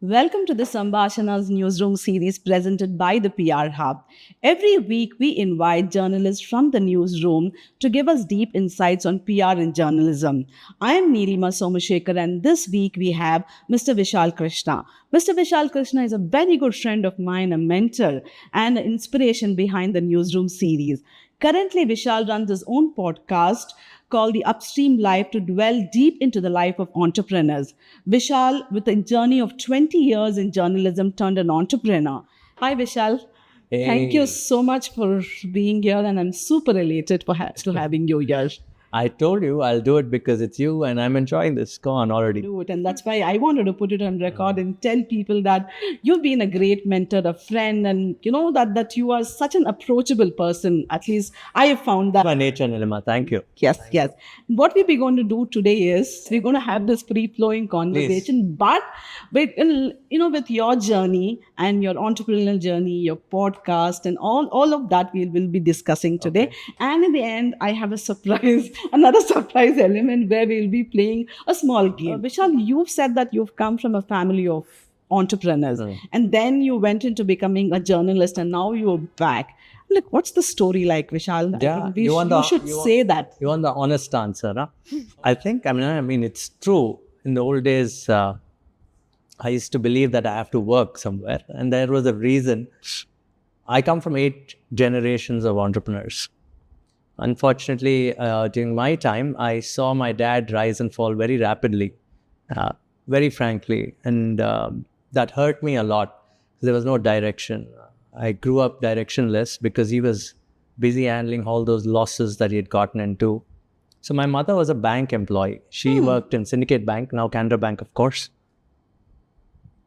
Welcome to the Sambhashana's Newsroom series presented by the PR Hub. Every week, we invite journalists from the newsroom to give us deep insights on PR and journalism. I am Neelima Somashekar, and this week we have Mr. Vishal Krishna. Mr. Vishal Krishna is a very good friend of mine, a mentor, and an inspiration behind the Newsroom series. Currently, Vishal runs his own podcast called The Upstream Life to dwell deep into the life of entrepreneurs. Vishal, with a journey of 20 years in journalism, turned an entrepreneur. Hi, Vishal. Thank you Hey, so much for being here, and I'm super elated to having you here. I told you I'll do it because it's you and I'm enjoying this. Go on already. Do it. And that's why I wanted to put it on record and tell people that you've been a great mentor, a friend, and you know that you are such an approachable person. At least I have found that. My nature, Nilima. Thank you. Yes, yes. What we're going to do today is we're going to have this free-flowing conversation, but with your journey and your entrepreneurial journey, your podcast, and all of that we will be discussing today. And in the end, I have a surprise, another surprise element where we'll be playing a small game. Vishal, you've said that you've come from a family of entrepreneurs, and then you went into becoming a journalist, and now you're back. Like, what's the story like, Vishal? Yeah, You should say that. You want the honest answer, huh? I mean, it's true. In the old days, I used to believe that I have to work somewhere, and there was a reason. I come from 8 generations of entrepreneurs. Unfortunately, during my time, I saw my dad rise and fall very rapidly, very frankly, and that hurt me a lot. There was no direction. I grew up directionless because he was busy handling all those losses that he had gotten into. So my mother was a bank employee. She worked in Syndicate Bank, now Canada Bank, of course.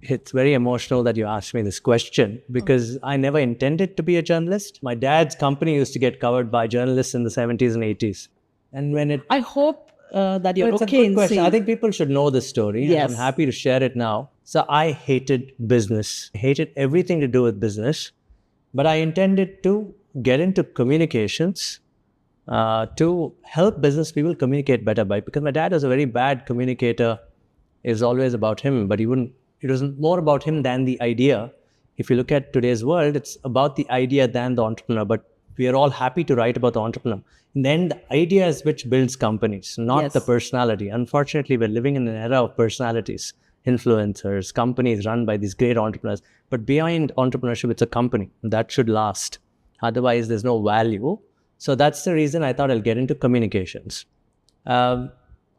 It's very emotional that you asked me this question because I never intended to be a journalist. My dad's company used to get covered by journalists in the 70s and 80s. And when it... I hope that you're It's a okay good in question. saying. I think people should know this story. And Yes. I'm happy to share it now. So I hated business. I hated everything to do with business. But I intended to get into communications to help business people communicate better. Because my dad was a very bad communicator. It was always about him, but it was more about him than the idea. If you look at today's world, it's about the idea than the entrepreneur. But we are all happy to write about the entrepreneur. And then the idea is which builds companies, not Yes. the personality. Unfortunately, we're living in an era of personalities, influencers, companies run by these great entrepreneurs. But behind entrepreneurship, it's a company that should last. Otherwise, there's no value. So that's the reason I thought I'll get into communications.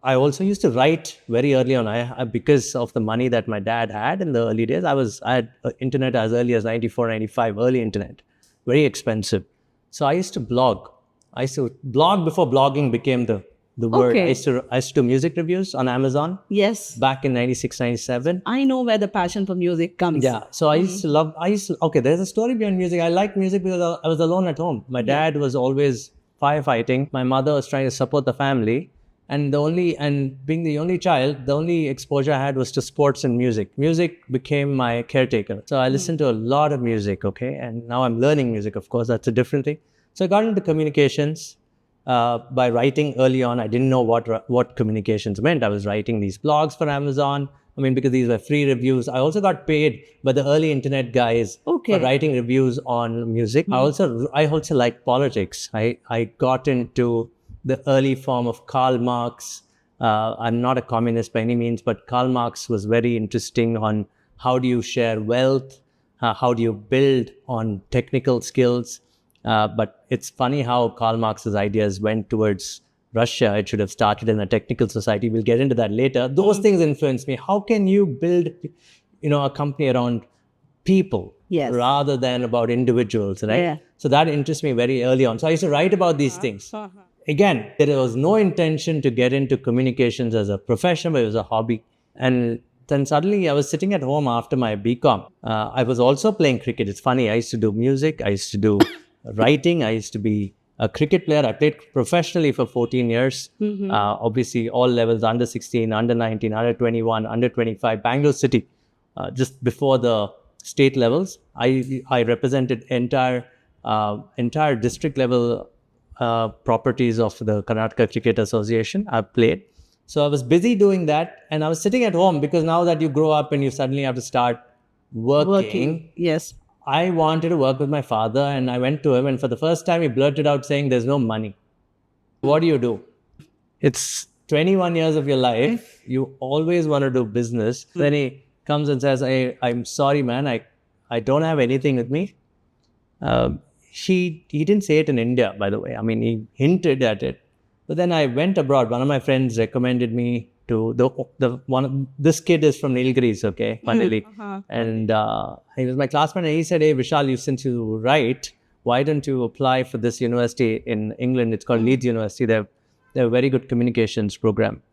I also used to write very early on. Because of the money that my dad had in the early days, I had internet as early as 94, 95, early internet, very expensive. So I used to blog. I used to blog before blogging became the word. Okay. I used to do music reviews on Amazon Yes. back in 96, 97. I know where the passion for music comes. Yeah. So okay, there's a story behind music. I liked music because I was alone at home. My dad was always firefighting. My mother was trying to support the family. And being the only child, the only exposure I had was to sports and music. Music became my caretaker. So I listened to a lot of music, okay? And now I'm learning music, of course, that's a different thing. So I got into communications by writing early on. I didn't know what communications meant. I was writing these blogs for Amazon. I mean, because these were free reviews. I also got paid by the early internet guys for writing reviews on music. I also like politics. I got into the early form of Karl Marx. I'm not a communist by any means, but Karl Marx was very interesting on how do you share wealth, how do you build on technical skills. But it's funny how Karl Marx's ideas went towards Russia. It should have started in a technical society. We'll get into that later. Those things influenced me. How can you build, a company around people rather than about individuals, right? Yeah. So that interests me very early on. So I used to write about these things. Again, there was no intention to get into communications as a profession, but it was a hobby. And then suddenly I was sitting at home after my BCom. I was also playing cricket. It's funny. I used to do music. I used to do writing. I used to be a cricket player. I played professionally for 14 years. Obviously, all levels, under 16, under 19, under 21, under 25, Bangalore City. Just before the state levels, I represented entire district level properties of the Karnataka Cricket Association. I've played. So I was busy doing that, and I was sitting at home because now that you grow up and you suddenly have to start working, Yes. I wanted to work with my father, and I went to him, and for the first time, he blurted out saying, "There's no money. What do you do? It's 21 years of your life. You always want to do business." Then he comes and says, I'm sorry, man. I don't have anything with me. He didn't say it in India, by the way. I mean, he hinted at it. But then I went abroad. One of my friends recommended me to this kid is from Nilgiris, okay, funnily. And he was my classmate, and he said, "Hey, Vishal, since you write, why don't you apply for this university in England? It's called Leeds University. They have a very good communications program."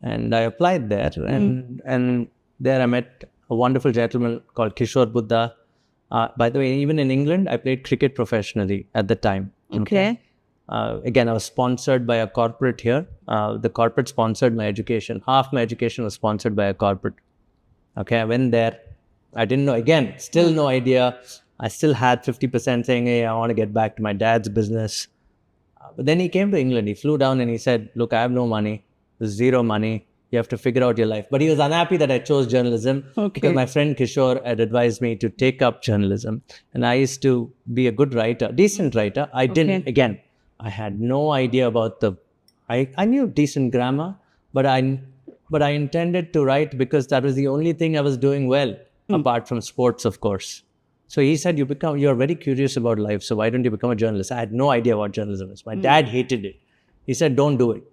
And I applied there, and there I met a wonderful gentleman called Kishore Buddha. By the way, even in England, I played cricket professionally at the time. Okay. Again, I was sponsored by a corporate here. The corporate sponsored my education. Half my education was sponsored by a corporate. Okay, I went there. I didn't know, again, still no idea. I still had 50% saying, "Hey, I want to get back to my dad's business." But then he came to England. He flew down and he said, "Look, I have no money. There's zero money. You have to figure out your life." But he was unhappy that I chose journalism because my friend Kishore had advised me to take up journalism. And I used to be a good writer, decent writer. I didn't, again, I had no idea about I knew decent grammar, but I intended to write because that was the only thing I was doing well, apart from sports, of course. So he said, "You're very curious about life, so why don't you become a journalist?" I had no idea what journalism is. My dad hated it. He said, "Don't do it."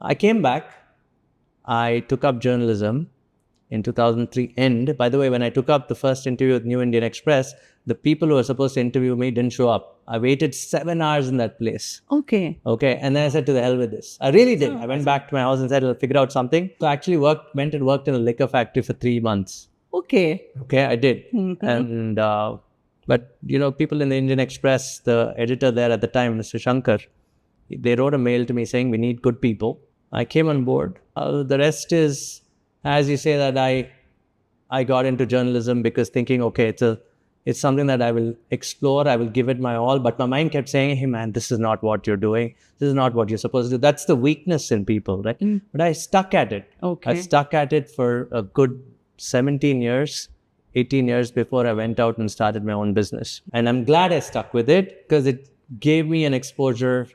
I came back. I took up journalism in 2003 end. By the way, when I took up the first interview with New Indian Express, the people who were supposed to interview me didn't show up. I waited 7 hours in that place. Okay. And then I said, "To the hell with this." I really did. I went back to my house and said, "I'll figure out something." So I actually went and worked in a liquor factory for 3 months. Okay. I did. And, but, people in the Indian Express, the editor there at the time, Mr. Shankar, they wrote a mail to me saying, "We need good people." I came on board. The rest is, as you say, that I got into journalism because thinking, okay, it's something that I will explore. I will give it my all. But my mind kept saying, "Hey, man, this is not what you're doing. This is not what you're supposed to do." That's the weakness in people, right? But I stuck at it. I stuck at it for a good 17 years, 18 years before I went out and started my own business. And I'm glad I stuck with it because it gave me an exposure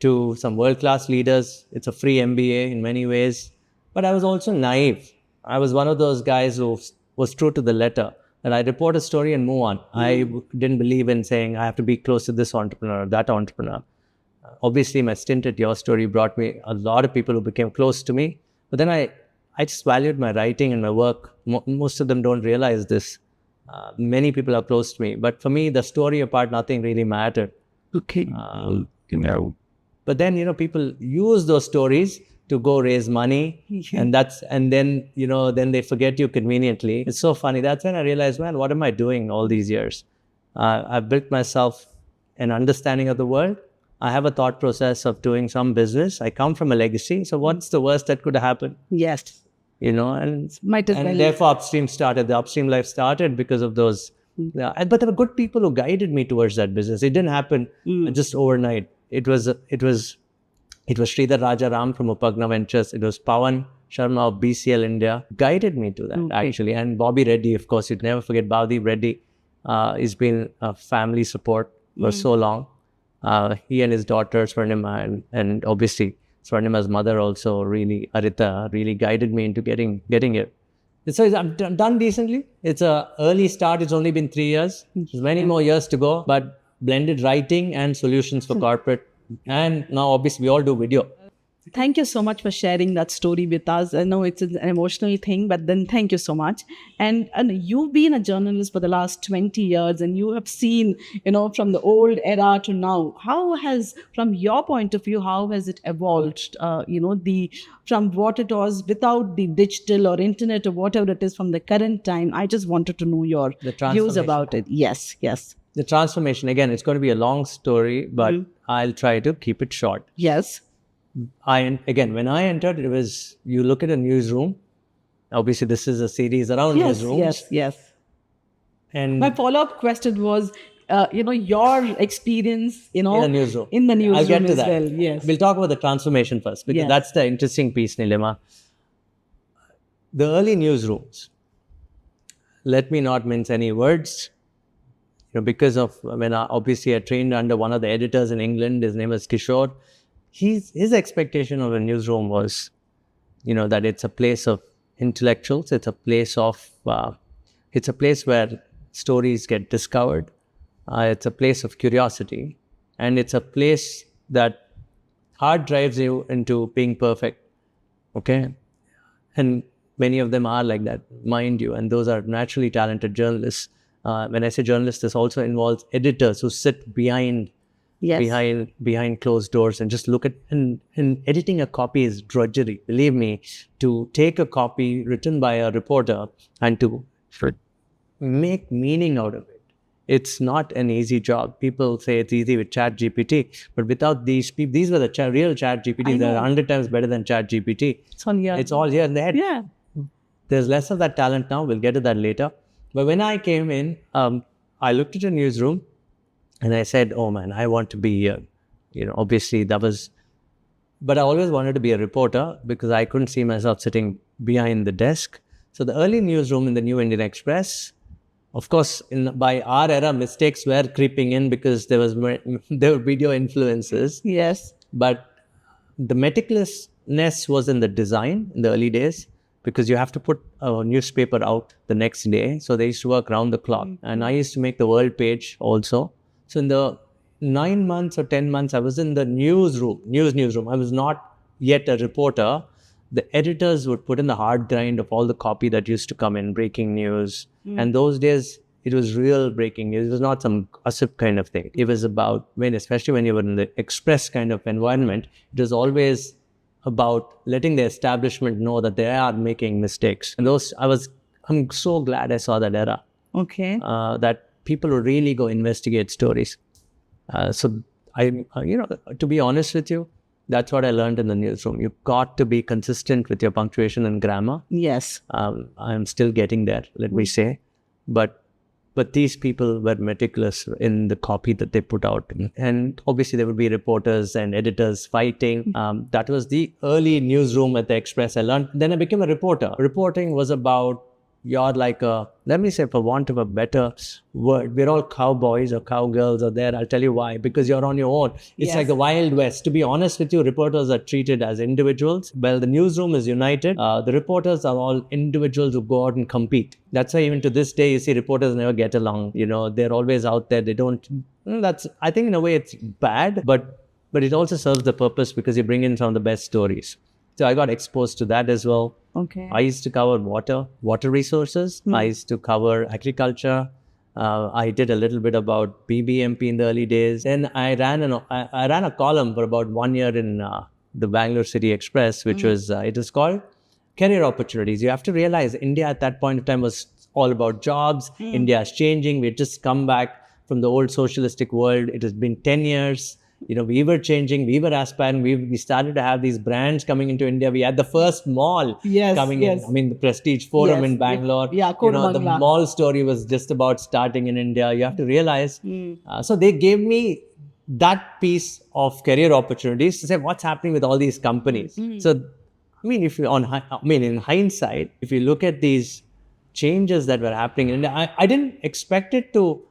to some world-class leaders. It's a free MBA in many ways. But I was also naive. I was one of those guys who was true to the letter. And I report a story and move on. I didn't believe in saying I have to be close to this entrepreneur, that entrepreneur. Obviously, my stint at Your Story brought me a lot of people who became close to me. But then I just valued my writing and my work. Most of them don't realize this. Many people are close to me. But for me, the story part, nothing really mattered. Okay. But then, people use those stories to go raise money. And then they forget you conveniently. It's so funny. That's when I realized, man, what am I doing all these years? I've built myself an understanding of the world. I have a thought process of doing some business. I come from a legacy. So what's the worst that could happen? Yes. And Might as well. Therefore upstream started. The upstream life started because of those. But there were good people who guided me towards that business. It didn't happen just overnight. It was Sridhar Rajaram from Upagna Ventures. It was Pawan Sharma of BCL India guided me to that actually. And Bobby Reddy, of course, you'd never forget Bobby Reddy. He's been a family support for so long. He and his daughter Swarnima and obviously Swarnima's mother also really, Arita, really guided me into getting it. So I'm done decently. It's an early start. It's only been 3 years. There's many more years to go, but blended writing and solutions for corporate. And now obviously we all do video. Thank you so much for sharing that story with us. I know it's an emotional thing, but then thank you so much. And you've been a journalist for the last 20 years and you have seen, from the old era to now, how has, from your point of view, how has it evolved, from what it was without the digital or internet or whatever it is from the current time? I just wanted to know your views about it. Yes. The transformation, again, it's going to be a long story, but I'll try to keep it short. Yes. When I entered, it was, you look at a newsroom. Obviously, this is a series around newsrooms. Yes. And my follow-up question was, your experience, In the newsroom. in the I'll newsroom get to as that. well. Yes. We'll talk about the transformation first, because Yes. that's the interesting piece, Nilima. The early newsrooms, let me not mince any words, because of when obviously I trained under one of the editors in England. His name was Kishore. His expectation of a newsroom was, that it's a place of intellectuals. It's a place where stories get discovered. It's a place of curiosity, and it's a place that hard drives you into being perfect. Okay, and many of them are like that, mind you, and those are naturally talented journalists. When I say journalists, this also involves editors who sit behind Yes. behind closed doors and just look at, and editing a copy is drudgery. Believe me, to take a copy written by a reporter and to make meaning out of it, it's not an easy job. People say it's easy with Chat GPT, but without these people, these were the real Chat GPTs that are 100 times better than Chat GPT. It's all here. It's all here in the head. Yeah. There's less of that talent now. We'll get to that later. But when I came in, I looked at a newsroom and I said, oh man, I want to be here. Obviously that was, but I always wanted to be a reporter because I couldn't see myself sitting behind the desk. So the early newsroom in the New Indian Express, of course, by our era, mistakes were creeping in because there were video influences. Yes. But the meticulousness was in the design in the early days, because you have to put a newspaper out the next day. So they used to work round the clock. And I used to make the world page also. So in the 9 months or 10 months, I was in the newsroom. I was not yet a reporter. The editors would put in the hard grind of all the copy that used to come in, breaking news. And those days, it was real breaking news. It was not some gossip kind of thing. It was about, especially when you were in the express kind of environment, it was always about letting the establishment know that they are making mistakes. And I'm so glad I saw that era. Okay. That people would really go investigate stories. So to be honest with you, that's what I learned in the newsroom. You've got to be consistent with your punctuation and grammar. Yes. I'm still getting there, let me say. But these people were meticulous in the copy that they put out. And obviously there would be reporters and editors fighting. That was the early newsroom at the Express I learned. Then I became a reporter. Reporting was about, you're like let me say, for want of a better word, we're all cowboys or cowgirls or there. I'll tell you why. Because you're on your own. It's like the Wild West. To be honest with you, reporters are treated as individuals. Well, the newsroom is united. The reporters are all individuals who go out and compete. That's why even to this day, you see reporters never get along. They're always out there. They don't. I think in a way it's bad, but it also serves the purpose because you bring in some of the best stories. So I got exposed to that as well. Okay. I used to cover water resources. I used to cover agriculture. I did a little bit about BBMP in the early days. Then I ran a column for about 1 year in the Bangalore City Express, which was, it was called Career Opportunities. You have to realize India at that point in time was all about jobs. India is changing. We had just come back from the old socialistic world. It has been 10 years. We were changing, we were aspiring, we started to have these brands coming into India. We had the first mall coming in. I mean, the Prestige Forum in Bangalore. Yeah, the mall story was just about starting in India. You have to realize. So they gave me that piece of career opportunities to say what's happening with all these companies. So, in hindsight, if you look at these changes that were happening in India, I didn't expect it to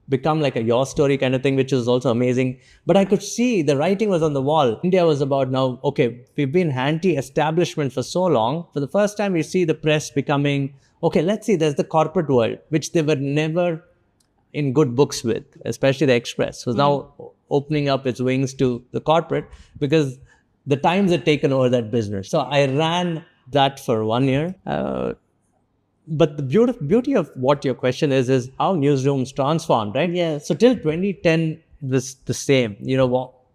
become like a your story kind of thing, which is also amazing. But I could see the writing was on the wall. India was about now, okay, we've been anti-establishment for so long. For the first time, we see the press becoming, okay, let's see, there's the corporate world, which they were never in good books with, especially the Express. So now opening up its wings to the corporate because the Times had taken over that business. So I ran that for 1 year. But the beauty of what your question is how newsrooms transformed, right? Yes. So till 2010 was the same.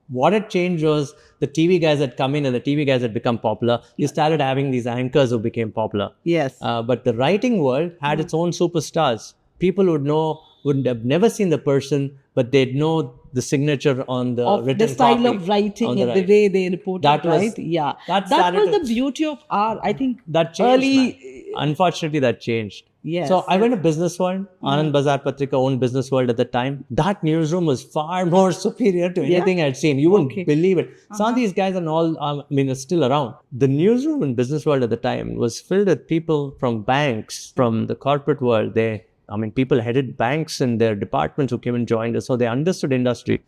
What had changed was the TV guys had come in and the TV guys had become popular. You started having these anchors who became popular. Yes. But the writing world had its own superstars. People would have never seen the person, but they'd know the signature on the written the style copy, of writing and the the way they reported, That was- right? Yeah. that That was started the beauty of our, I think, That changed, early Unfortunately, that changed. Yes. So I went to Business World. Anand Bazar Patrika owned Business World at the time. That newsroom was far more superior to anything I'd seen. You wouldn't believe it. Some of these guys are all, are still around. The newsroom in Business World at the time was filled with people from banks, from the corporate world. People headed banks in their departments who came and joined us. So they understood industry.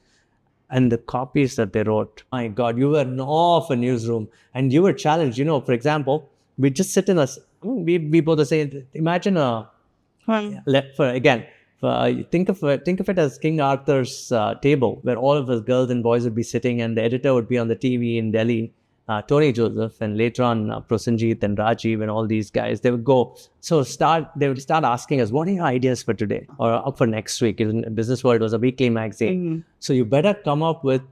And the copies that they wrote, my God, you were in awe of a newsroom and you were challenged. For example, we just sit in we both say, imagine think of it as King Arthur's table, where all of us girls and boys would be sitting and the editor would be on the TV in Delhi, Tony Joseph, and later on Prosenjit and Rajiv and all these guys. They would go, they would start asking us, what are your ideas for today or up for next week? Business World was a weekly magazine. So you better come up with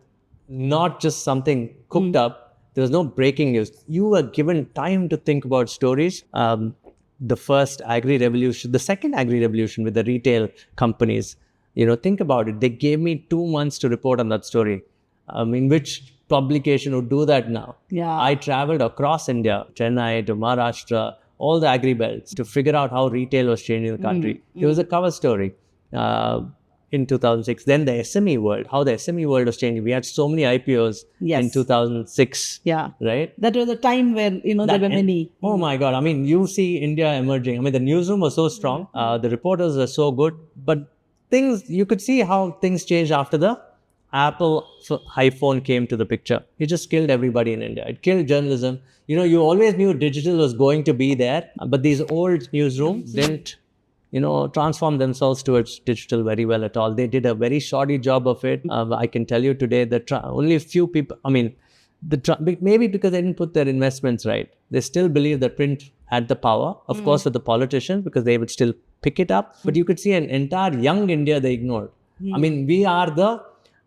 not just something cooked up. There was no breaking news. You were given time to think about stories. The first agri-revolution, the second agri-revolution with the retail companies, think about it. They gave me 2 months to report on that story. Which publication would do that now? Yeah. I traveled across India, Chennai to Maharashtra, all the agri belts to figure out how retail was changing the country. It was a cover story in 2006. Then the SME world, how the SME world was changing. We had so many IPOs in 2006. Yeah. Right? That was a time when, there were many. Oh my God. You see India emerging. The newsroom was so strong. The reporters were so good. But you could see how things changed after the Apple iPhone came to the picture. It just killed everybody in India. It killed journalism. You always knew digital was going to be there, but these old newsrooms didn't, transform themselves towards digital very well at all. They did a very shoddy job of it. I can tell you today that only a few people, maybe because they didn't put their investments right. They still believe that print had the power, of course, with the politicians, because they would still pick it up. But you could see an entire young India they ignored. We are the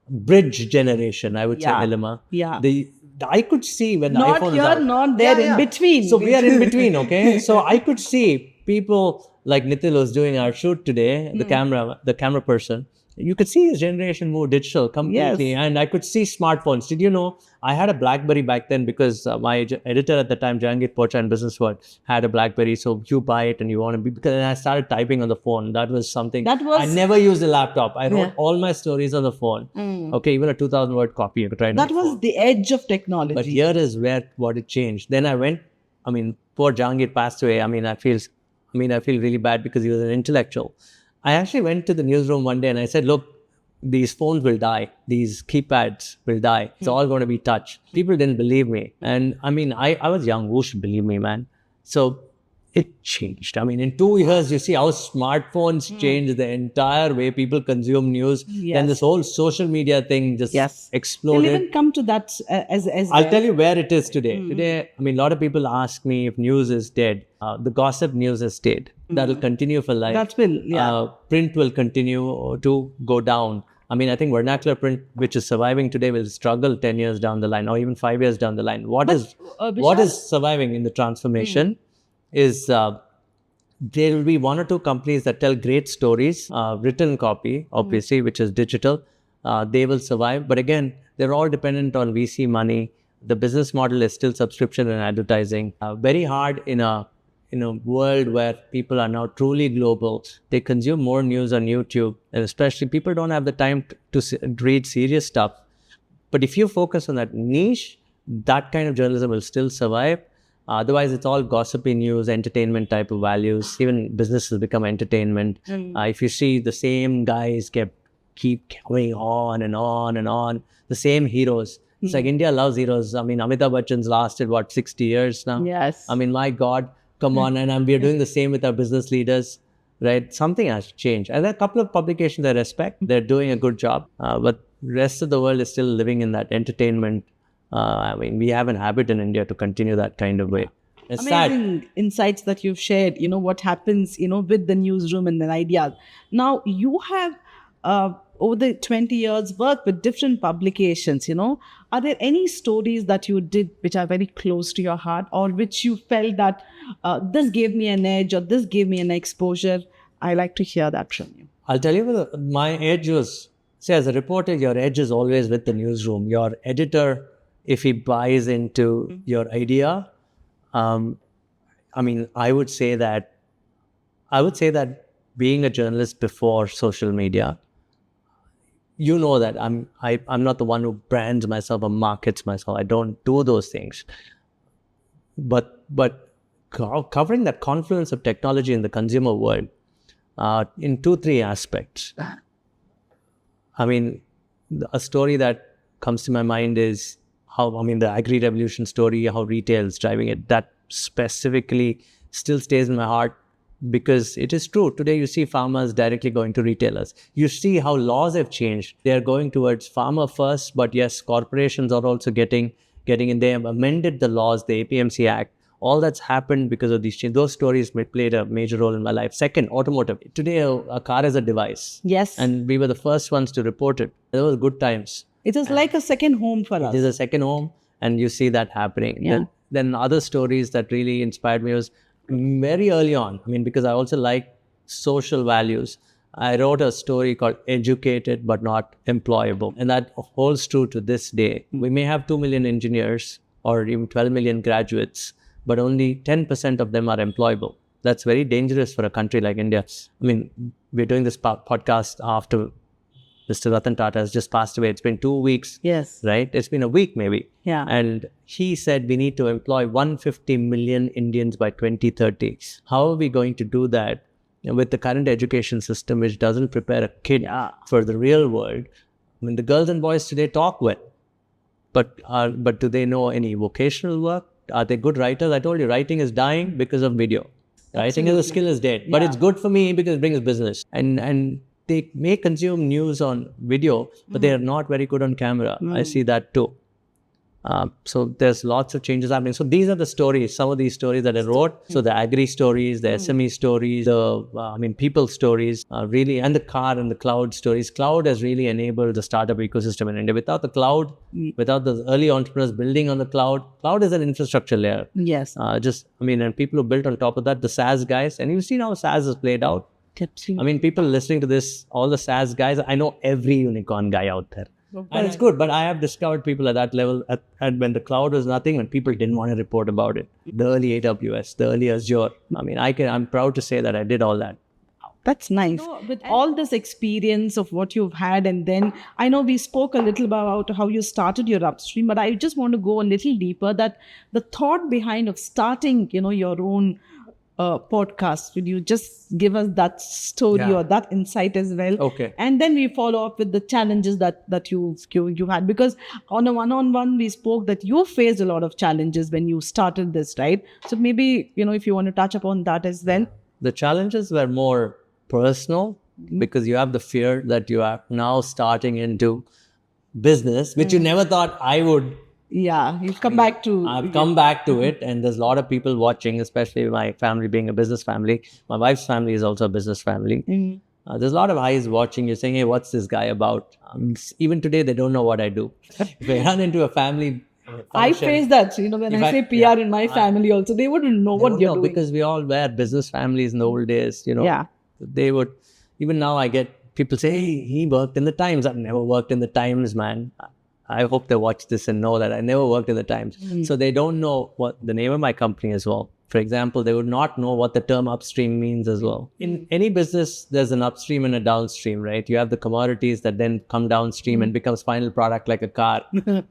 bridge generation, I would say, Nilima. Yeah. I could see when the not iPhone here, was out. not there, in between. So we are in between, okay? So I could see people like Nitil was doing our shoot today, the camera person. You could see his generation move digital completely. Yes. And I could see smartphones. Did you know, I had a BlackBerry back then because my editor at the time, Jahangir Pocha in Business World, had a BlackBerry. So you buy it and you want to be, because I started typing on the phone. That was something. I never used a laptop. I wrote all my stories on the phone. Okay, even a 2,000 word copy. You could write that was the edge of technology. But here is what it changed. Then I went, poor Jahangir passed away. I feel really bad because he was an intellectual. I actually went to the newsroom one day and I said, look, these phones will die. These keypads will die. It's all going to be touch. People didn't believe me. And I was young. Who should believe me, man? So it changed. In 2 years, you see how smartphones changed the entire way people consume news. Then this whole social media thing just exploded. We'll even come to that as I'll tell you where it is today. Today, a lot of people ask me if news is dead. The gossip news has stayed. That will continue for life. That will, print will continue to go down. I think vernacular print, which is surviving today, will struggle 10 years down the line or even 5 years down the line. What is surviving in the transformation is there will be 1 or 2 companies that tell great stories, written copy, obviously, which is digital. They will survive. But again, they're all dependent on VC money. The business model is still subscription and advertising. Very hard in a world where people are now truly global. They consume more news on YouTube, and especially people don't have the time to read serious stuff. But if you focus on that niche, that kind of journalism will still survive. Otherwise, it's all gossipy news, entertainment type of values. Even businesses become entertainment. If you see the same guys keep going on and on and on, the same heroes. It's like India loves heroes. Amitabh Bachchan's lasted, 60 years now? Yes. My God, come on. And we're doing the same with our business leaders, right? Something has to change. And there are a couple of publications I respect. They're doing a good job. But the rest of the world is still living in that entertainment. We have an habit in India to continue that kind of way. It's Amazing sad. insights that you've shared, what happens, with the newsroom and the ideas. Now, you have, over the 20 years, worked with different publications, Are there any stories that you did which are very close to your heart, or which you felt that this gave me an edge or this gave me an exposure? I like to hear that from you. I'll tell you, my edge was, as a reporter, your edge is always with the newsroom. Your editor, if he buys into your idea, I mean, I would say that being a journalist before social media, you know that I'm not the one who brands myself or markets myself. I don't do those things. But covering that confluence of technology in the consumer world in 2-3 aspects. I mean, a story that comes to my mind is the agri-revolution story, how retail is driving it. That specifically still stays in my heart because it is true. Today, you see farmers directly going to retailers. You see how laws have changed. They are going towards farmer first, but yes, corporations are also getting in. They have amended the laws, the APMC Act. All that's happened because of these changes. Those stories played a major role in my life. Second, automotive. Today, a car is a device. Yes. And we were the first ones to report it. Those were good times. It is like a second home for us. It is a second home, and you see that happening. Yeah. Then other stories that really inspired me was very early on. I mean, because I also like social values. I wrote a story called Educated But Not Employable. And that holds true to this day. We may have 2 million engineers or even 12 million graduates, but only 10% of them are employable. That's very dangerous for a country like India. I mean, we're doing this podcast after Mr. Ratan Tata has just passed away. It's been 2 weeks. Yes. Right? It's been a week maybe. Yeah. And he said we need to employ 150 million Indians by 2030. How are we going to do that with the current education system, which doesn't prepare a kid for the real world? I mean, the girls and boys today talk well, but do they know any vocational work? Are they good writers? I told you, writing is dying because of video. Writing as a skill is dead, but it's good for me because it brings business. And they may consume news on video, but they are not very good on camera. I see that too. So there's lots of changes happening. So these are the stories, some of these stories that I wrote. So the agri stories, the SME stories, the people stories, really, and the car and the cloud stories. Cloud has really enabled the startup ecosystem in India. Without the cloud, without the early entrepreneurs building on the cloud is an infrastructure layer. Yes. And people who built on top of that, the SaaS guys, and you've seen how SaaS has played out. I mean, people listening to this, all the SaaS guys, I know every unicorn guy out there. And it's good, but I have discovered people at that level, and when the cloud was nothing, when people didn't want to report about it. The early AWS, the early Azure. I mean, I'm proud to say that I did all that. That's nice. With all this experience of what you've had, and then I know we spoke a little about how you started your upstream, but I just want to go a little deeper, that the thought behind of starting, your own podcast. Will you just give us that story or that insight as well? Okay. And then we follow up with the challenges that you had, because on a one-on-one we spoke that you faced a lot of challenges when you started this, right? So maybe if you want to touch upon that as well. The challenges were more personal because you have the fear that you are now starting into business, which you never thought I would. Yeah, you've come back to... I've come back to it, and there's a lot of people watching, especially my family being a business family. My wife's family is also a business family. There's a lot of eyes watching you saying, hey, what's this guy about? Even today, they don't know what I do. If I run into a family function, I face that, when I say PR in my family also, they wouldn't know what you're doing. Because we all were business families in the old days, They would, even now I get people say, hey, he worked in the Times. I've never worked in the Times, man. I hope they watch this and know that I never worked in the Times. So they don't know what the name of my company as well. For example, they would not know what the term upstream means as well. In any business, there's an upstream and a downstream, right? You have the commodities that then come downstream and becomes final product like a car,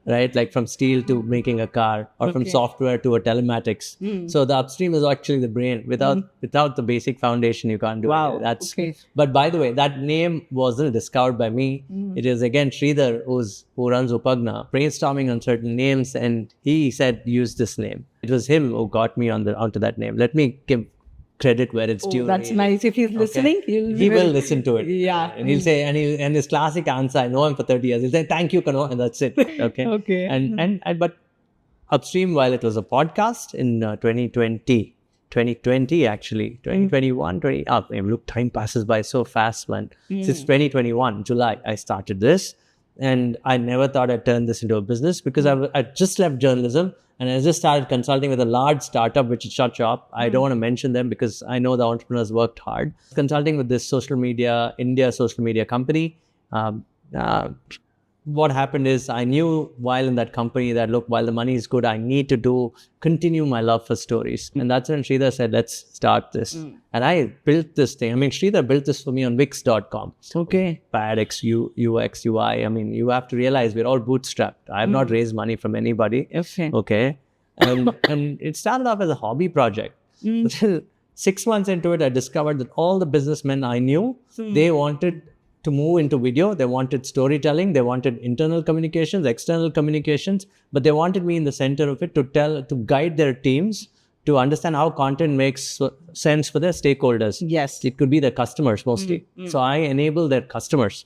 right? Like from steel to making a car, or from software to a telematics. So the upstream is actually the brain. Without the basic foundation, you can't do it. But by the way, that name wasn't discovered by me. It is again Sridhar, who runs Upagna, brainstorming on certain names, and he said, use this name. It was him who got me onto that name. Let me give credit where it's due. That's nice. If he's listening, he will listen to it. Yeah. And he'll say, and his classic answer, I know him for 30 years. He'll say, thank you, Kano, and that's it. Okay. Okay. But Upstream, while it was a podcast in 2020 actually, 2021, look, time passes by so fast, man. Since 2021, July, I started this. And I never thought I'd turn this into a business because I just left journalism and I just started consulting with a large startup, which is shut shop. I don't want to mention them because I know the entrepreneurs worked hard. Consulting with this India social media company. what happened is I knew while in that company that, look, while the money is good, I need to continue my love for stories. And that's when Sridhar said, let's start this. And I built this thing. I mean, Sridhar built this for me on Wix.com. Okay. PADX, UX, UI. I mean, you have to realize we're all bootstrapped. I have not raised money from anybody. Okay. And it started off as a hobby project. Until 6 months into it, I discovered that all the businessmen I knew, they wanted to move into video. They wanted storytelling. They wanted internal communications, external communications, but they wanted me in the center of it to guide their teams to understand how content makes sense for their stakeholders. Yes. It could be their customers mostly. So I enable their customers.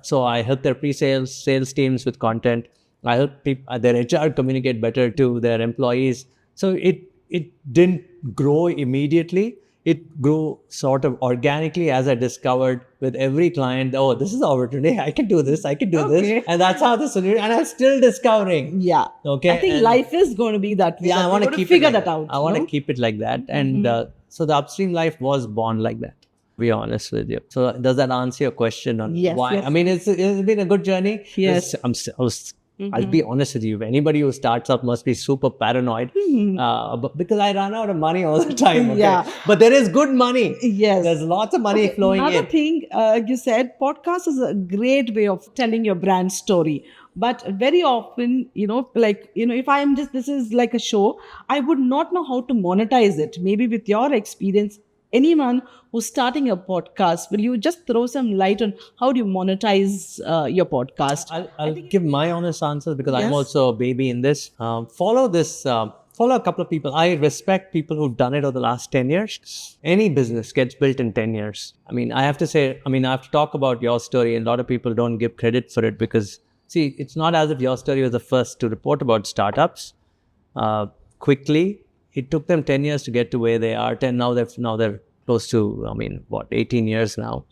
So I help their pre-sales, sales teams with content. I help their HR communicate better to their employees. So it didn't grow immediately. It grew sort of organically as I discovered with every client, oh, this is the opportunity. I can do this. I can do this. And that's how the solution, and I'm still discovering. Yeah. Okay. I think life is going to be that way. Yeah, I want to keep figure it like that out. I want to keep it like that. And so the upstream life was born like that. To be honest with you. So does that answer your question on why? Yes. I mean, it's been a good journey. Yes. I'll be honest with you. Anybody who starts up must be super paranoid because I run out of money all the time. Okay? Yeah. But there is good money. Yes. There's lots of money flowing Another in. thing, you said podcast is a great way of telling your brand story. But very often, if I'm just, this is like a show, I would not know how to monetize it. Maybe with your experience, anyone who's starting a podcast, will you just throw some light on how do you monetize your podcast? I'll give my honest answers because I'm Yes. also a baby in this. Follow a couple of people. I respect people who've done it over the last 10 years. Any business gets built in 10 years. I mean, I have to talk about your story, and a lot of people don't give credit for it because, see, it's not as if your story was the first to report about startups quickly. It took them 10 years to get to where they are. Now they're close to, 18 years now.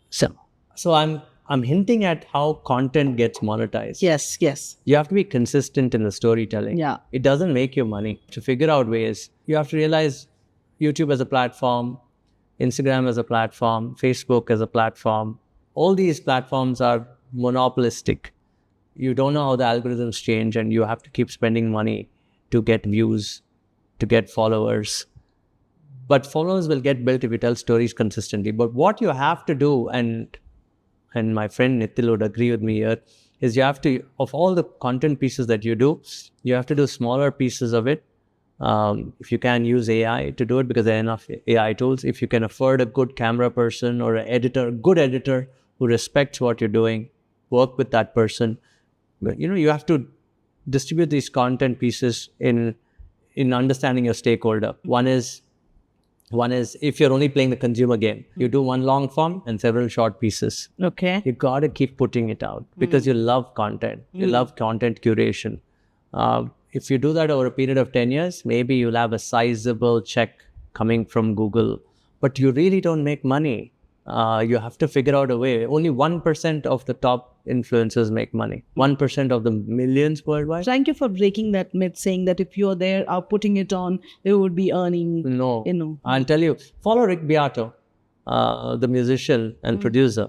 So I'm hinting at how content gets monetized. Yes. You have to be consistent in the storytelling. Yeah. It doesn't make you money. To figure out ways, you have to realize YouTube as a platform, Instagram as a platform, Facebook as a platform. All these platforms are monopolistic. You don't know how the algorithms change, and you have to keep spending money to get views, to get followers. But followers will get built if you tell stories consistently. But what you have to do, and my friend Nitil would agree with me here, is you have to, of all the content pieces that you do, you have to do smaller pieces of it. If you can use AI to do it, because there are enough AI tools. If you can afford a good camera person or a good editor who respects what you're doing, work with that person. But, you have to distribute these content pieces in understanding your stakeholder. One is if you're only playing the consumer game, you do one long form and several short pieces. Okay. You got to keep putting it out because you love content. You love content curation. If you do that over a period of 10 years, maybe you'll have a sizable check coming from Google, but you really don't make money. You have to figure out a way. Only 1% of the top influencers make money. 1% of the millions worldwide. Thank you for breaking that myth, saying that if you're there putting it on, they would be earning. No. I'll tell you. Follow Rick Beato, the musician and producer.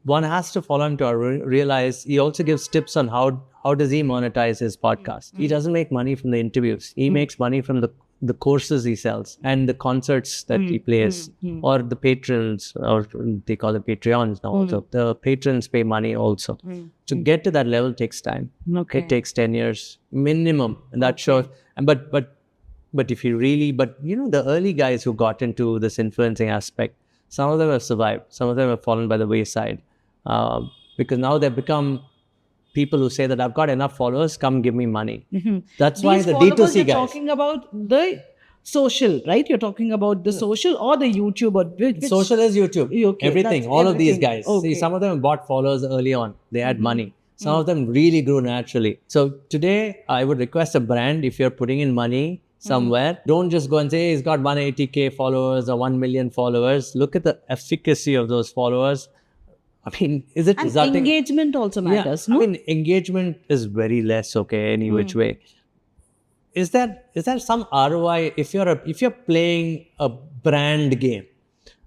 One has to follow him to realize he also gives tips on how does he monetize his podcast. He doesn't make money from the interviews. He makes money from the courses he sells and the concerts that he plays, or the patrons, or they call it Patreons now also. The patrons pay money also. To get to that level takes time. Okay. It takes 10 years minimum. And that shows, but if you really, the early guys who got into this influencing aspect, some of them have survived. Some of them have fallen by the wayside because now they've become people who say that I've got enough followers, come give me money. That's why the D2C you're guys. talking about the social, right? You're talking about the social or the YouTube or which Social is YouTube. Okay, everything. that's All of these everything. guys. Okay. See, some of them bought followers early on. They had money. Some of them really grew naturally. So today, I would request a brand, if you're putting in money somewhere, don't just go and say, hey, he's got 180K followers or 1 million followers. Look at the efficacy of those followers. I mean, is it and resulting? engagement also matters. Yeah. No? I mean, engagement is very less, okay, any which way. Is there some ROI if you're playing a brand game?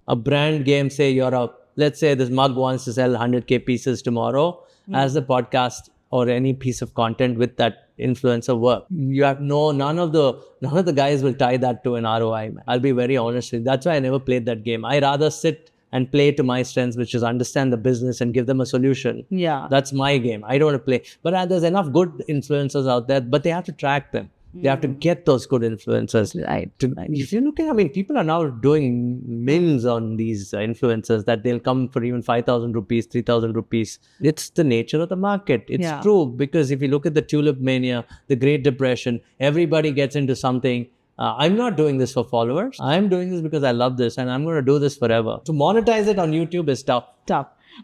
A brand game, say you're let's say this mug wants to sell 100K pieces tomorrow, as the podcast or any piece of content with that influencer work. You have none of the guys will tie that to an ROI, man. I'll be very honest with you. That's why I never played that game. I rather sit and play to my strengths, which is understand the business and give them a solution. Yeah. That's my game. I don't want to play. But there's enough good influencers out there, but they have to track them. They have to get those good influencers. Right. If you look at, people are now doing millions on these influencers that they'll come for even 5,000 rupees, 3,000 rupees. It's the nature of the market. It's true, because if you look at the tulip mania, the Great Depression, everybody gets into something. I'm not doing this for followers. I'm doing this because I love this and I'm going to do this forever. To monetize it on YouTube is tough.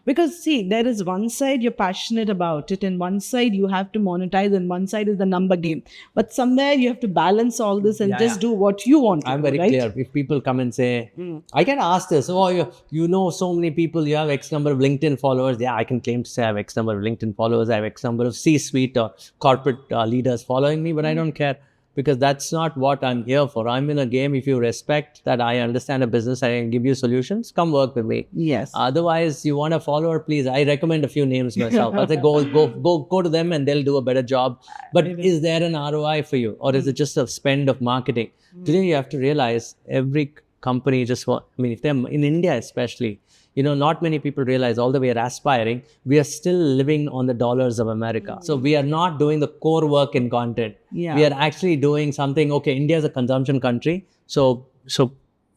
Because see, there is one side you're passionate about it, and one side you have to monetize, and one side is the number game. But somewhere you have to balance all this and do what you want to I'm do, very right? clear. If people come and say, I get asked this, you know so many people, you have X number of LinkedIn followers. Yeah, I can claim to say I have X number of LinkedIn followers. I have X number of C-suite or corporate leaders following me, but I don't care. Because that's not what I'm here for. I'm in a game. If you respect that I understand a business, I can give you solutions, come work with me. Yes. Otherwise, you want a follower, please. I recommend a few names myself. I'll say go to them and they'll do a better job. But is there an ROI for you? Or is it just a spend of marketing? Today, you have to realize every company if they're in India especially, not many people realize, although we are aspiring, we are still living on the dollars of America. So we are not doing the core work in content. Yeah. We are actually doing something. Okay, India is a consumption country. So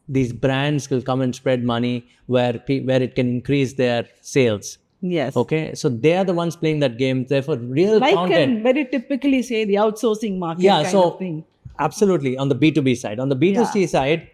these brands will come and spread money where it can increase their sales. Yes. Okay. So they are the ones playing that game. Therefore, real content. Can very typically say the outsourcing market kind of thing. Absolutely. On the B2B side. On the B2C side,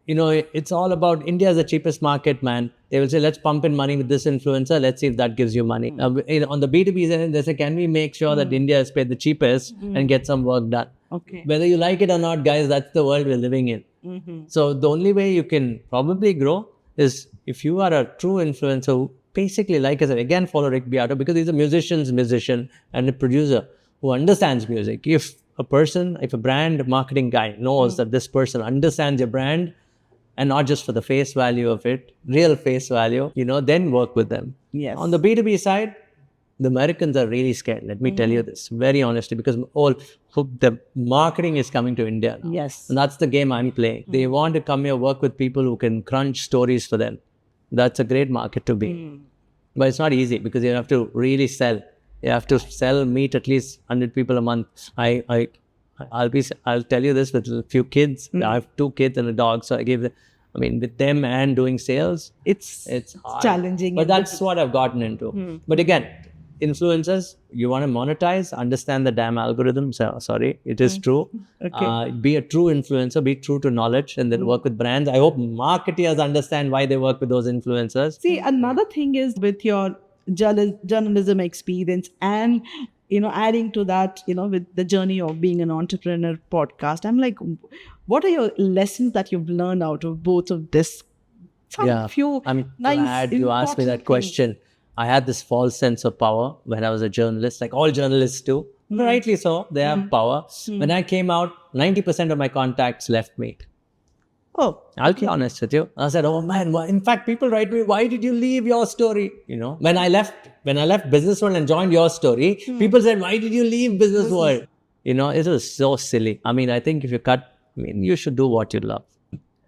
it's all about India is the cheapest market, man. They will say, let's pump in money with this influencer. Let's see if that gives you money. On the B2B side, they say, can we make sure that India is paid the cheapest and get some work done? Okay. Whether you like it or not, guys, that's the world we're living in. So the only way you can probably grow is if you are a true influencer who basically, like I said, again, follow Rick Beato, because he's a musician and a producer who understands music. If a brand marketing guy knows that this person understands your brand, and not just for the face value of it, real face value, then work with them. Yes. On the B2B side, the Americans are really scared. Let me tell you this very honestly, because the marketing is coming to India now. Yes. And that's the game I'm playing. They want to come here, work with people who can crunch stories for them. That's a great market to be. But it's not easy, because you have to really sell. You have to meet at least 100 people a month. I'll tell you this with a few kids. I have 2 kids and a dog, so with them and doing sales, it's hard. Challenging. But that's what I've gotten into. But again, influencers, you want to monetize, understand the damn algorithm. So, sorry, it is true. Okay. Be a true influencer, be true to knowledge, and then work with brands. I hope marketeers understand why they work with those influencers. See, another thing is with your journalism experience and adding to that, with the journey of being an entrepreneur podcast, I'm like, what are your lessons that you've learned out of both of this? I'm glad you asked me that question. I had this false sense of power when I was a journalist, like all journalists do. Rightly so, they have power. When I came out, 90% of my contacts left me. Oh, I'll be honest with you. I said, oh man, in fact, people write me, why did you leave your story? When I left Business World and joined your story, people said, why did you leave Business World? It was so silly. I think if you should do what you love.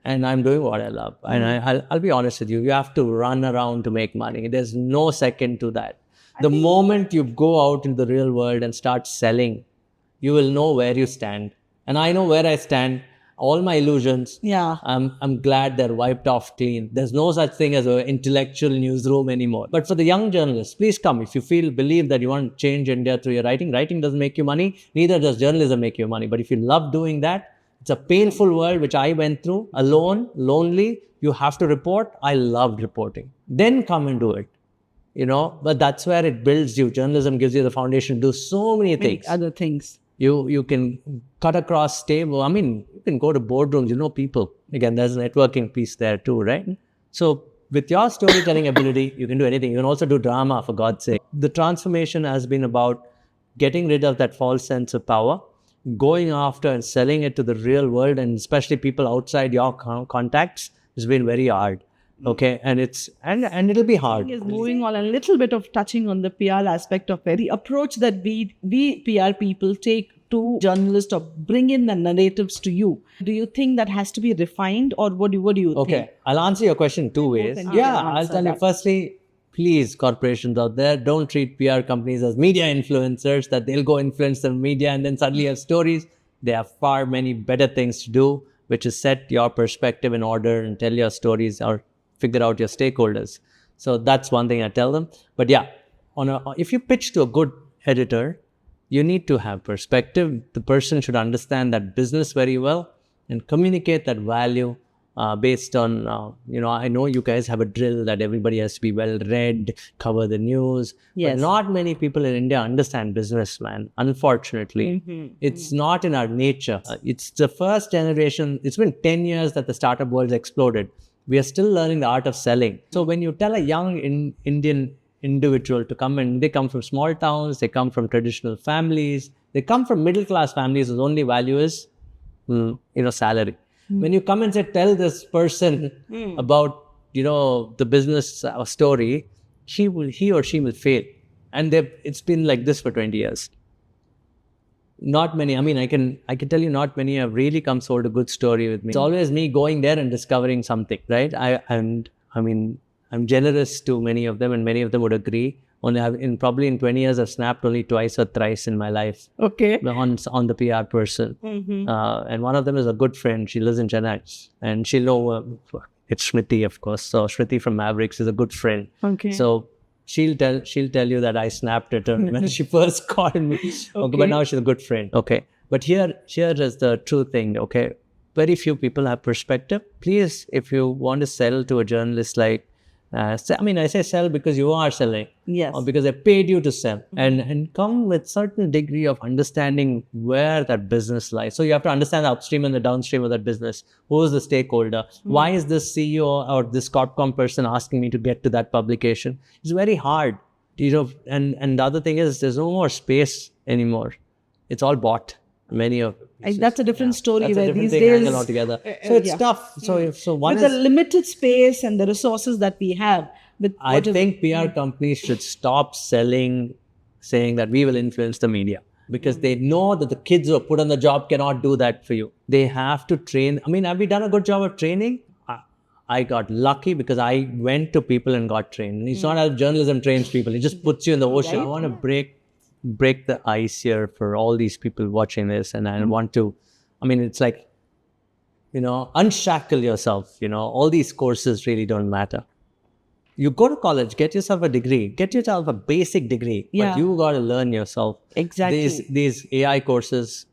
And I'm doing what I love. And I'll be honest with you, you have to run around to make money. There's no second to that. The moment you go out into the real world and start selling, you will know where you stand. And I know where I stand. All my illusions, I'm glad they're wiped off clean. There's no such thing as an intellectual newsroom anymore. But for the young journalists, please come. If you believe that you want to change India through your writing doesn't make you money. Neither does journalism make you money. But if you love doing that, it's a painful world which I went through, alone, lonely. You have to report. I loved reporting. Then come and do it. But that's where it builds you. Journalism gives you the foundation to do so many things. Other things. You can cut across table. You can go to boardrooms, people. Again, there's a networking piece there too, right? So with your storytelling ability, you can do anything. You can also do drama, for God's sake. The transformation has been about getting rid of that false sense of power, going after and selling it to the real world, and especially people outside your contacts, has been very hard. Okay, and it'll be hard. Is moving on a little bit of touching on the PR aspect of it, the approach that we PR people take to journalists or bring in the narratives to you. Do you think that has to be refined, or what do you think? Okay, I'll answer your question two ways. and you Yeah, can I'll answer tell you. that. Firstly, please, corporations out there, don't treat PR companies as media influencers, that they'll go influence the media and then suddenly have stories. They have far many better things to do, which is set your perspective in order and tell your stories or figure out your stakeholders. So that's one thing I tell them. But yeah, if you pitch to a good editor, you need to have perspective. The person should understand that business very well and communicate that value based on, I know you guys have a drill that everybody has to be well read, cover the news. Yes. But not many people in India understand business, man. Unfortunately, it's not in our nature. It's the first generation. It's been 10 years that the startup world's exploded. We are still learning the art of selling. So when you tell a young Indian individual to come in, they come from small towns, they come from traditional families, they come from middle class families whose only value is, salary. When you come and say, tell this person about, the business story, he or she will fail. And it's been like this for 20 years. Not many. I mean, I can tell you, not many have really come sold a good story with me. It's always me going there and discovering something, right? I'm generous to many of them, and many of them would agree. Probably in 20 years, I've snapped only twice or thrice in my life. Okay. On the PR person, and one of them is a good friend. She lives in Chennai, and she'll know. It's Smriti, of course. So Smriti from Mavericks is a good friend. Okay. So she'll tell you that I snapped at her when she first called me. Okay, but now she's a good friend. Okay, but here is the true thing. Okay, very few people have perspective. Please, if you want to sell to a journalist, like, I say sell because you are selling. Yes. Or because they paid you to sell, and come with certain degree of understanding where that business lies. So you have to understand the upstream and the downstream of that business. Who is the stakeholder? Why is this CEO or this Corpcom person asking me to get to that publication? It's very hard, and the other thing is there's no more space anymore. It's all bought. Many of that's a different story that's where a different these thing days altogether. So it's tough. So one with is, the limited space and the resources that we have. I think PR companies should stop saying that we will influence the media, because they know that the kids who are put on the job cannot do that for you. They have to train. Have we done a good job of training? I got lucky because I went to people and got trained. It's not how journalism trains people. It just puts you in the ocean. Right. I want to break the ice here for all these people watching this, and I want to, it's like, unshackle yourself. All these courses really don't matter. You go to college, get yourself a degree, get yourself a basic degree, but you got to learn yourself. Exactly. These AI courses,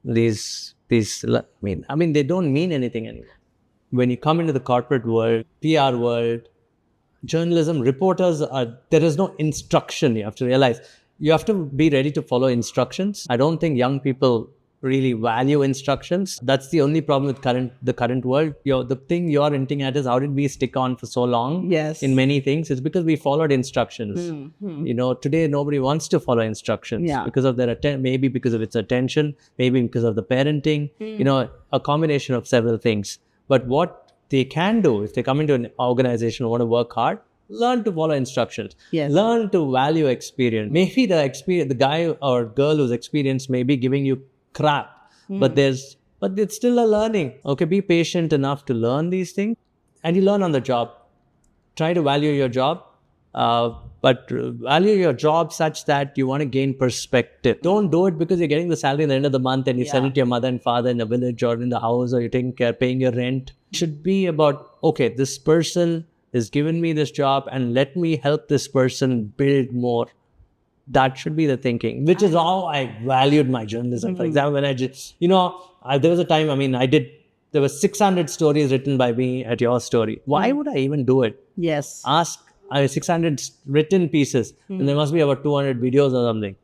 they don't mean anything anymore. When you come into the corporate world, PR world, journalism, there is no instruction. You have to realize. You have to be ready to follow instructions. I don't think young people really value instructions. That's the only problem with the current world. The thing you're hinting at is, how did we stick on for so long? Yes. In many things, it's because we followed instructions. Today nobody wants to follow instructions. Yeah. Because of their maybe because of its attention, maybe because of the parenting. A combination of several things. But what they can do, if they come into an organization and want to work hard, learn to follow instructions. Yes. Learn to value experience. Maybe the guy or girl who's experienced may be giving you crap, but it's still a learning. Okay, be patient enough to learn these things, and you learn on the job. Try to value your job, but value your job such that you want to gain perspective. Don't do it because you're getting the salary at the end of the month and you send it to your mother and father in the village or in the house, or you're taking care, paying your rent. It should be about, okay, this person has given me this job and let me help this person build more. That should be the thinking, which is how I valued my journalism. For example, when there was a time, there were 600 stories written by me at your story. Why would I even do it? Yes. Ask, I have 600 written pieces, and there must be about 200 videos or something,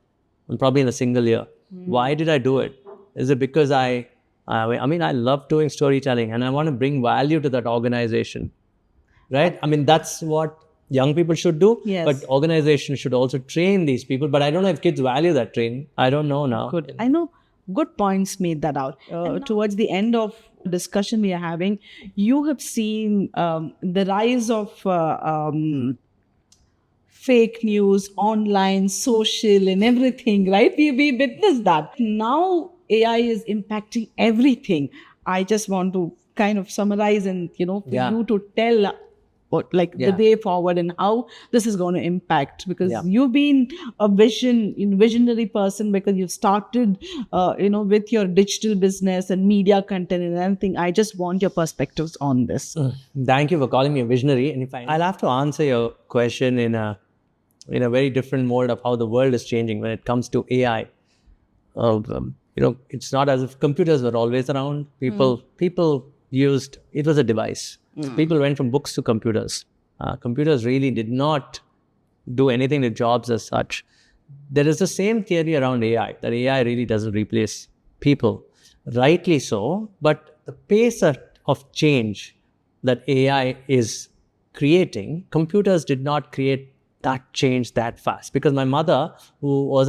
and probably in a single year. Why did I do it? Is it because I love doing storytelling and I want to bring value to that organization? Right? That's what young people should do. Yes. But organizations should also train these people. But I don't know if kids value that training. I don't know now. Good. I know good points made that out. Towards the end of discussion we are having, you have seen the rise of fake news online, social, and everything, right? We witnessed that. Now AI is impacting everything. I just want to kind of summarize and, for Yeah. you to tell what like the Yeah. way forward and how this is going to impact, because Yeah. you've been a visionary person, because you started with your digital business and media content and everything. I just want your perspectives on this. Thank you for calling me a visionary. And if I'll have to answer your question in a very different mode of how the world is changing when it comes to AI. It's not as if computers were always around. People used it was a device. So people went from books to computers. Computers really did not do anything to jobs as such. There is the same theory around AI, that AI really doesn't replace people. Rightly so, but the pace of change that AI is creating, computers did not create that change that fast. Because my mother, who was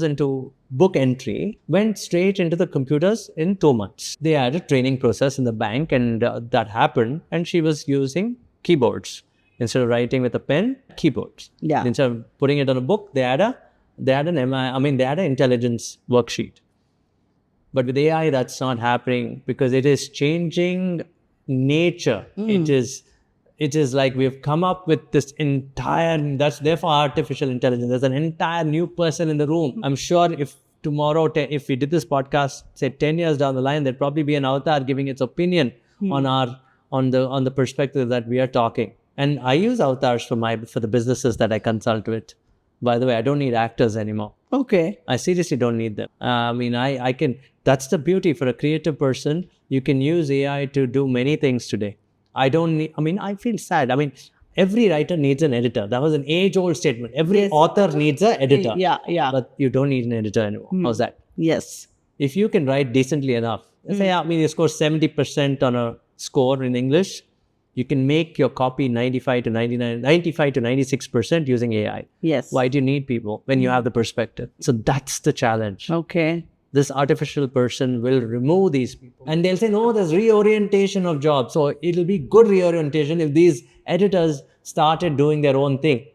into book entry, went straight into the computers in 2 months. They had a training process in the bank, and that happened, and she was using keyboards. Instead of writing with a pen, keyboards. Yeah. Instead of putting it on a book, they had an intelligence worksheet. But with AI, that's not happening, because it is changing nature. It is like we've come up with this entire, that's therefore artificial intelligence. There's an entire new person in the room. I'm sure if tomorrow, if we did this podcast, say 10 years down the line, there'd probably be an avatar giving its opinion on the perspective that we are talking. And I use avatars for the businesses that I consult with. By the way, I don't need actors anymore. Okay. I seriously don't need them. I can, that's the beauty for a creative person. You can use AI to do many things today. I feel sad. Every writer needs an editor. That was an age-old statement. Every author needs an editor. Yeah. But you don't need an editor anymore. How's that? Yes. If you can write decently enough, say, you score 70% on a score in English, you can make your copy 95 to 96% using AI. Yes. Why do you need people when you have the perspective? So that's the challenge. Okay. This artificial person will remove these people. And they'll say, no, there's reorientation of jobs. So it'll be good reorientation if these editors started doing their own thing.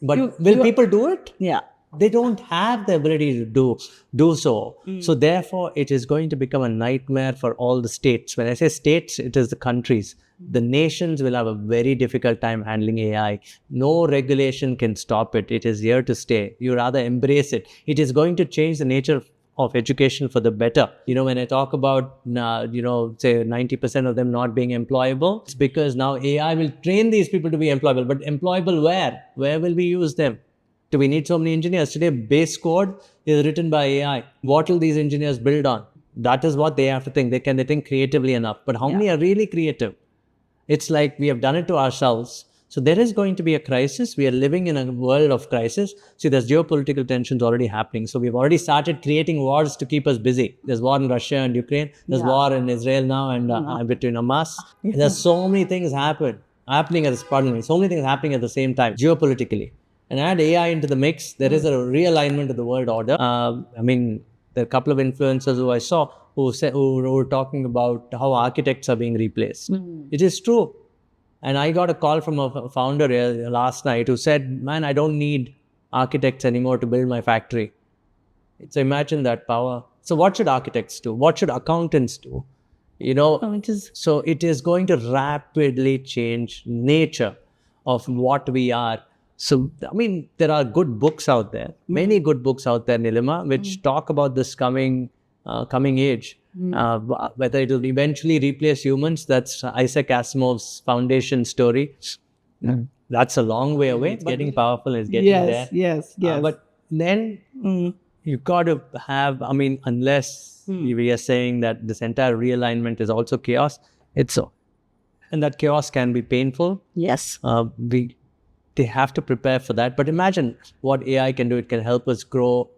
But will people do it? Yeah. They don't have the ability to do so. So therefore, it is going to become a nightmare for all the states. When I say states, it is the countries. The nations will have a very difficult time handling AI. No regulation can stop it. It is here to stay. You rather embrace it. It is going to change the nature of education for the better. When I talk about, say 90% of them not being employable, it's because now AI will train these people to be employable. But employable where? Where will we use them? Do we need so many engineers? Today, base code is written by AI. What will these engineers build on? That is what they have to think. They think creatively enough. But how many are really creative? It's like we have done it to ourselves. So there is going to be a crisis. We are living in a world of crisis. See, there's geopolitical tensions already happening. So we've already started creating wars to keep us busy. There's war in Russia and Ukraine. There's war in Israel now and between Hamas. There's so many things happening at the same time, geopolitically. And add AI into the mix, there is a realignment of the world order. There are a couple of influencers who I saw who were talking about how architects are being replaced. It is true. And I got a call from a founder last night who said, man, I don't need architects anymore to build my factory. So imagine that power. So what should architects do? What should accountants do? So it is going to rapidly change nature of what we are. So, there are good books out there, many good books out there, Nilima, which talk about this coming age. Whether it will eventually replace humans, that's Isaac Asimov's foundation story. That's a long way away. It's getting powerful, it's getting there. Yes. But then you got to have, unless we are saying that this entire realignment is also chaos, it's so. And that chaos can be painful. Yes. They have to prepare for that. But imagine what AI can do. It can help us grow,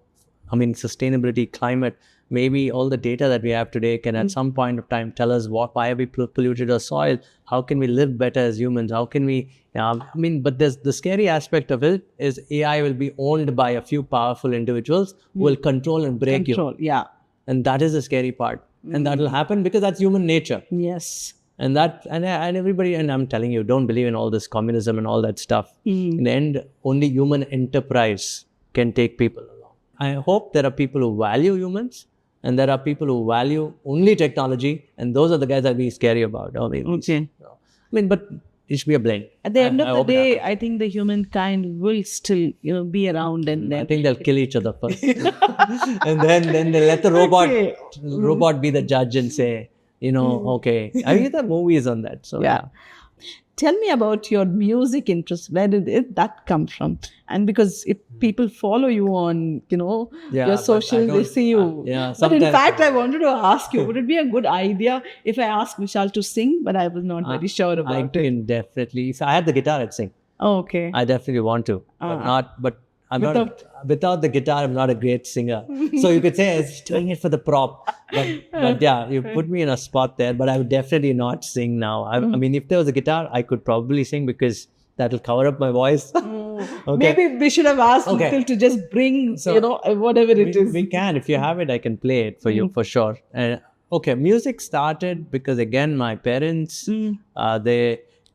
sustainability, climate. Maybe all the data that we have today can at some point of time tell us why have we polluted our soil? How can we live better as humans? How can we, but there's the scary aspect of it is AI will be owned by a few powerful individuals who will control and break you. Yeah. And that is the scary part. and that will happen because that's human nature. Yes. And everybody, and I'm telling you, don't believe in all this communism and all that stuff. In the end, only human enterprise can take people along. I hope there are people who value humans, and there are people who value only technology, and those are the guys that we scary about. Okay. But it should be a blend. At the end I of hope the it day, happens. I think the humankind will still, be around, and I then think they'll kill each other first, and then they let the robot be the judge and say, okay. I mean, the movies on that. So yeah. Tell me about your music interest. Where did that come from? And because if people follow you on, your but socials, I they don't- see you. yeah, But in sometimes- fact, I wanted to ask you, would it be a good idea if I asked Vishal to sing? But I was not very sure I about it. can definitely. If I had the guitar, I'd sing. Oh, okay. I definitely want to, but I'm Without- not without the guitar. I'm not a great singer. So you could say it's doing it for the prop. But yeah, you put me in a spot there. But I would definitely not sing now. I mean, if there was a guitar, I could probably sing because that will cover up my voice. Okay. Maybe we should have asked Okay. Nikhil to just bring, So, whatever it is. We can. If you have it, I can play it for you for sure. Okay, music started because again, my parents,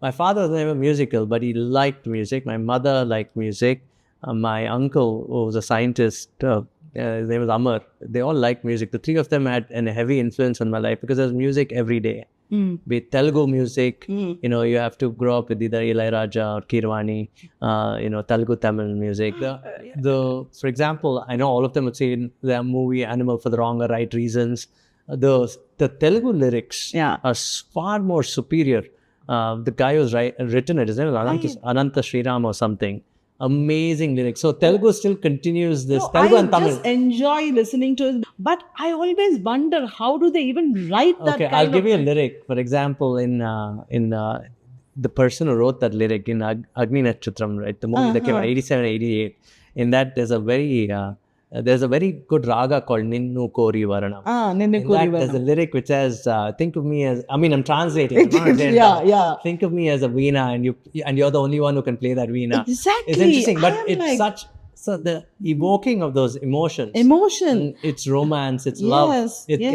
my father was never musical, but he liked music. My mother liked music. My uncle, who was a scientist, his name was Amar. They all liked music. The three of them had a heavy influence on my life because there's music every day. Be it Telugu music, you have to grow up with either Ilayaraja or Kirwani, Telugu Tamil music. For example, I know all of them would say in the movie Animal for the Wrong or Right Reasons. The Telugu lyrics are far more superior. The guy who's written it, his name is Ananta Sriram or something. Amazing lyrics. So Telugu still continues this. Telugu and I Tamil. just enjoy listening to it, but I always wonder, how do they even write that Okay, kind I'll of... give you a lyric. For example, in the person who wrote that lyric in Agni Natchatram, right? The movie that came out 87, 88. In that, there's a very good raga called Ninnu Kori Varanam. Ninnu In Kori that, there's a Varanam. lyric which says, think of me as, I'm translating. I'm not saying Yeah, that. yeah. Think of me as a veena and you're the only one who can play that veena. Exactly. It's interesting, but I am it's so the evoking of those emotions. Emotion. It's romance, it's love. Yes, It yes.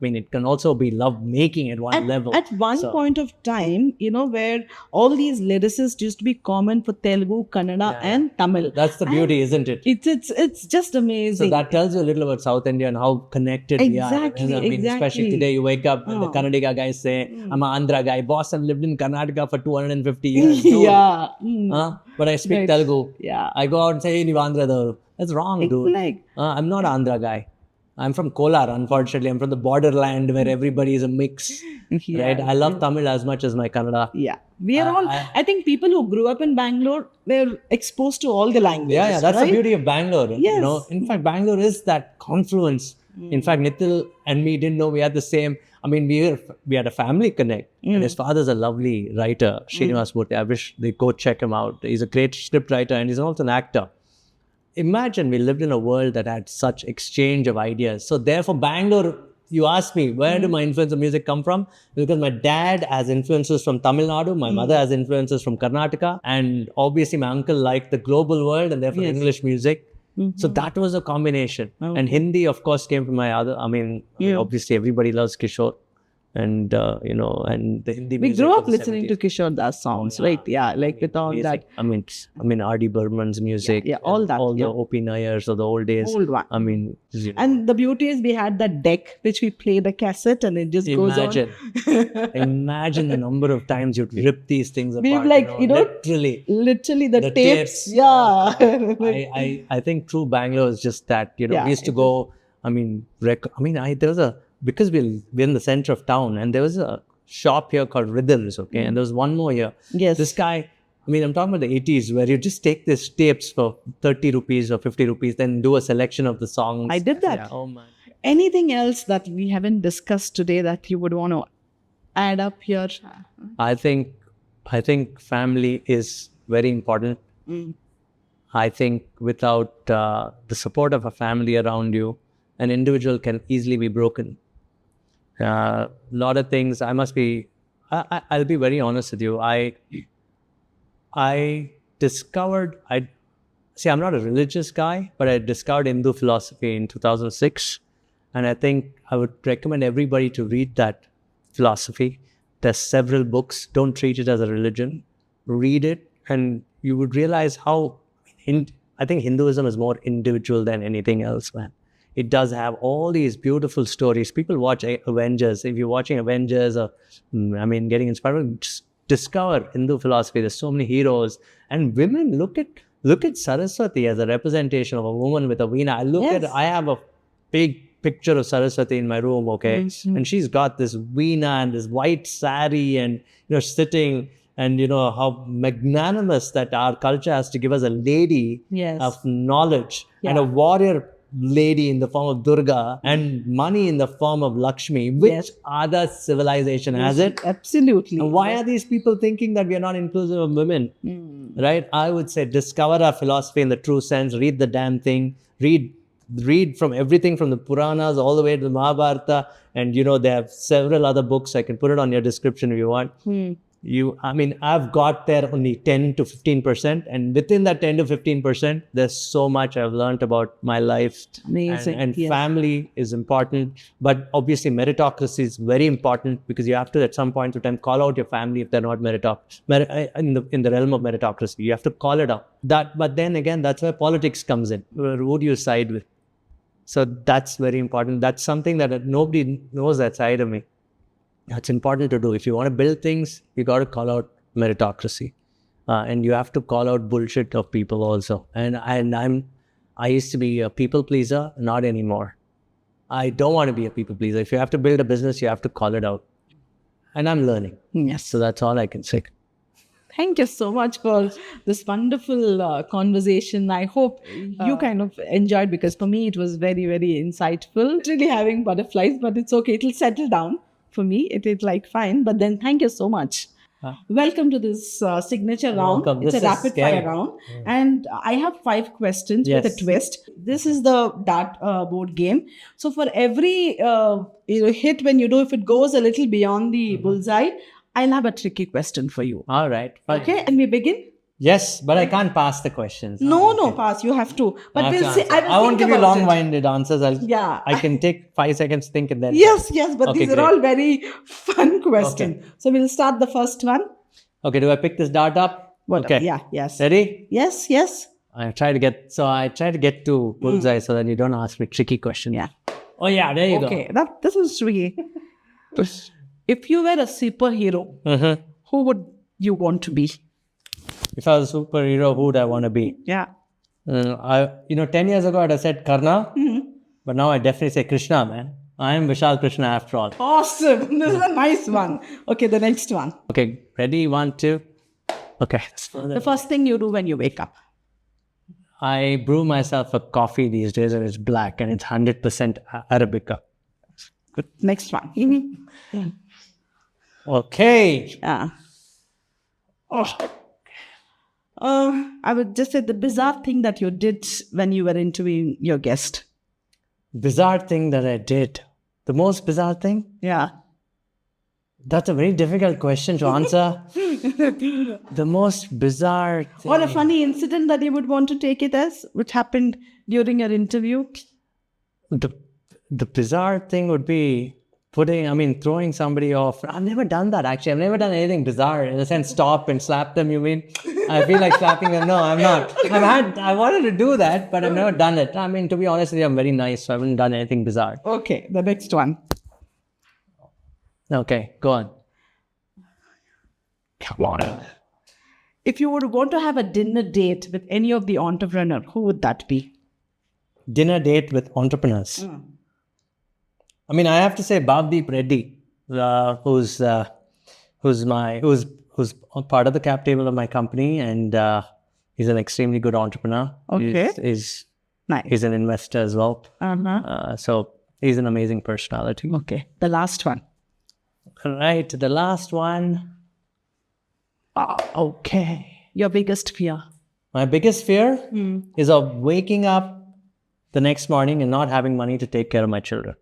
it can also be love making at one level. At one point of time, where all these lyricists used to be common for Telugu, Kannada, and Tamil. That's the beauty, isn't it? It's just amazing. So that tells you a little about South India and how connected we are. Exactly, Especially exactly. today, you wake up and the Kannadiga guys say, I'm an Andhra guy. Boss, I've lived in Karnataka for 250 years. Dude. Yeah. But I speak Right. Telugu. Yeah. I go out and say, hey, you're Andhra though. That's wrong, dude. Like, I'm not an Andhra guy. I'm from Kolar, unfortunately. I'm from the borderland where everybody is a mix. Yeah. Right? I love Tamil as much as my Kannada. yeah. We are all, I think people who grew up in Bangalore, they're exposed to all the languages. Yeah, that's right? the beauty of Bangalore. Yes. In fact, Bangalore is that confluence. In fact, Nikhil and me didn't know we had the same. I mean, we had a family connect. And his father's a lovely writer, Srinivas Murthy. I wish they go check him out. He's a great script writer and he's also an actor. Imagine we lived in a world that had such exchange of ideas. So therefore, Bangalore, you ask me, where do my influence of music come from? Because my dad has influences from Tamil Nadu, my mother has influences from Karnataka, and obviously my uncle liked the global world and therefore English music. So that was a combination. And Hindi, of course, came from my other, obviously everybody loves Kishore. And, and the Hindi We music grew of up the listening 70s. to Kishore Das songs, right? Yeah, like with all that. I mean, R.D. Burman's music. Yeah, all and that, All yeah. the O.P. Nayars of the old days. Old one. I mean, And the beauty is we had that deck which we play the cassette and it just goes imagine, on. imagine the number of times you'd rip these things apart. We've literally. literally the The tapes. tapes. Yeah. I think true Bangalore is just that. Yeah, we used to go. There was because we're in the center of town, and there was a shop here called Rhythms. Okay, and there was one more here. Yes. This guy. I'm talking about the 80s where you just take these tapes for 30 rupees or 50 rupees, then do a selection of the songs. I did that. Yeah, oh man. Anything else that we haven't discussed today that you would want to add up here? I think family is very important. I think without the support of a family around you, an individual can easily be broken. A lot of things. I'll be very honest with you. I discovered. I'm not a religious guy, but I discovered Hindu philosophy in 2006. And I think I would recommend everybody to read that philosophy. There's several books. Don't treat it as a religion. Read it, and you would realize how I think Hinduism is more individual than anything else, man. It does have all these beautiful stories. People watch Avengers. If you're watching Avengers or, getting inspired, just discover Hindu philosophy. There's so many heroes. And women, look at Saraswati as a representation of a woman with a veena. I have a big picture of Saraswati in my room, okay? Mm-hmm. And she's got this veena and this white sari and, sitting, and how magnanimous that our culture has to give us a lady of knowledge and a warrior lady in the form of Durga and money in the form of Lakshmi. Which other civilization has it? Absolutely. And why are these people thinking that we are not inclusive of women? Right? I would say discover our philosophy in the true sense. Read the damn thing. Read from everything from the Puranas all the way to the Mahabharata. And they have several other books. I can put it on your description if you want. I've got there only 10 to 15%, and within that 10 to 15%, there's so much I've learned about my life. Amazing. And family is important, but obviously meritocracy is very important, because you have to at some point in time call out your family if they're not in the realm of meritocracy. You have to call it out. But then again, that's where politics comes in. Who do you side with? So that's very important. That's something that nobody knows that side of me. That's important to do. If you want to build things, you got to call out meritocracy, and you have to call out bullshit of people also. And I used to be a people pleaser, not anymore. I don't want to be a people pleaser. If you have to build a business, you have to call it out. And I'm learning. Yes. So that's all I can say. Thank you so much for this wonderful conversation. I hope you kind of enjoyed, because for me it was very, very insightful. Really having butterflies, but it's okay. It'll settle down. For me, it is fine. But then thank you so much. Welcome to this signature round. Welcome. It's a rapid fire round. And I have 5 questions with a twist. This is the dart board game. So for every hit when you do, if it goes a little beyond the bullseye, I'll have a tricky question for you. All right. Fine. Okay, and we begin? Yes, but I can't pass the questions. No, pass. You have to. But we'll see. I won't give you long-winded answers. I can take 5 seconds to think and then. Yes, but these are all very fun questions. Okay. So we'll start the first one. Okay, do I pick this dart up? Okay. Yeah, yes. Ready? Yes. I try to get to bullseye so that you don't ask me tricky questions. Yeah. Oh yeah, there you go. Okay, this is tricky. If you were a superhero, who would you want to be? If I was a superhero, who would I want to be? Yeah. 10 years ago, I'd have said Karna, but now I definitely say Krishna, man. I am Vishal Krishna after all. Awesome. This is a nice one. Okay, the next one. Okay, ready? 1, 2. Okay. The first thing you do when you wake up. I brew myself a coffee these days, and it's black, and it's 100% Arabica. Good. Next one. Okay. Yeah. I would just say the bizarre thing that you did when you were interviewing your guest. Bizarre thing that I did. The most bizarre thing? Yeah. That's a very difficult question to answer. The most bizarre thing. Or a funny incident that you would want to take it as, which happened during your interview? The bizarre thing would be throwing somebody off. I've never done that, actually. I've never done anything bizarre, in the sense stop and slap them, you mean? I feel like slapping them. No, I'm not. I wanted to do that, but I've never done it. To be honest with you, I'm very nice, so I haven't done anything bizarre. Okay, the next one. Okay, go on. Come on. If you would want to have a dinner date with any of the entrepreneurs, who would that be? Dinner date with entrepreneurs. I have to say Bhavdeep Reddy, who's part of the cap table of my company, and he's an extremely good entrepreneur. Okay. He's nice. He's an investor as well. So he's an amazing personality. Okay. The last one. All right. The last one. Okay. Your biggest fear? My biggest fear is of waking up the next morning and not having money to take care of my children.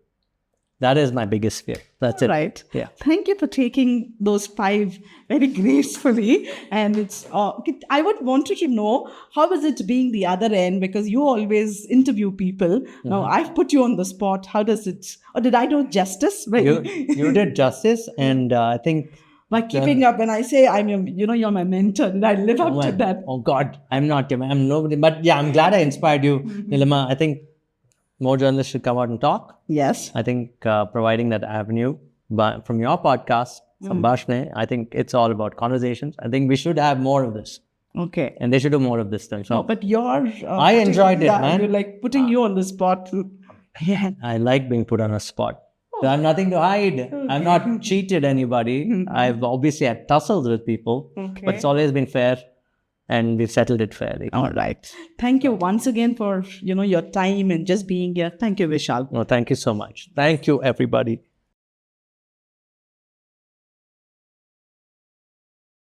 That is my biggest fear. That's it. Right. Yeah. Thank you for taking those 5 very gracefully. And it's, I would wanted to know how is it being the other end, because you always interview people. Now I've put you on the spot. How does it, or did I do justice? You did justice, and I think By keeping up, when I say I'm your, you're my mentor, did I live up to that? oh God, I'm nobody. But yeah, I'm glad I inspired you, Nilima. I think more journalists should come out and talk. Yes. I think providing that avenue from your podcast, Sambhashne, I think it's all about conversations. I think we should have more of this. Okay. And they should do more of this thing. So No, but you're... I enjoyed it, man. You're like putting you on the spot. Yeah, I like being put on a spot. So I have nothing to hide. I've not cheated anybody. I've obviously had tussles with people, but it's always been fair, and we've settled it fairly. All right. Thank you once again for, your time and just being here. Thank you, Vishal. No, thank you so much. Thank you, everybody.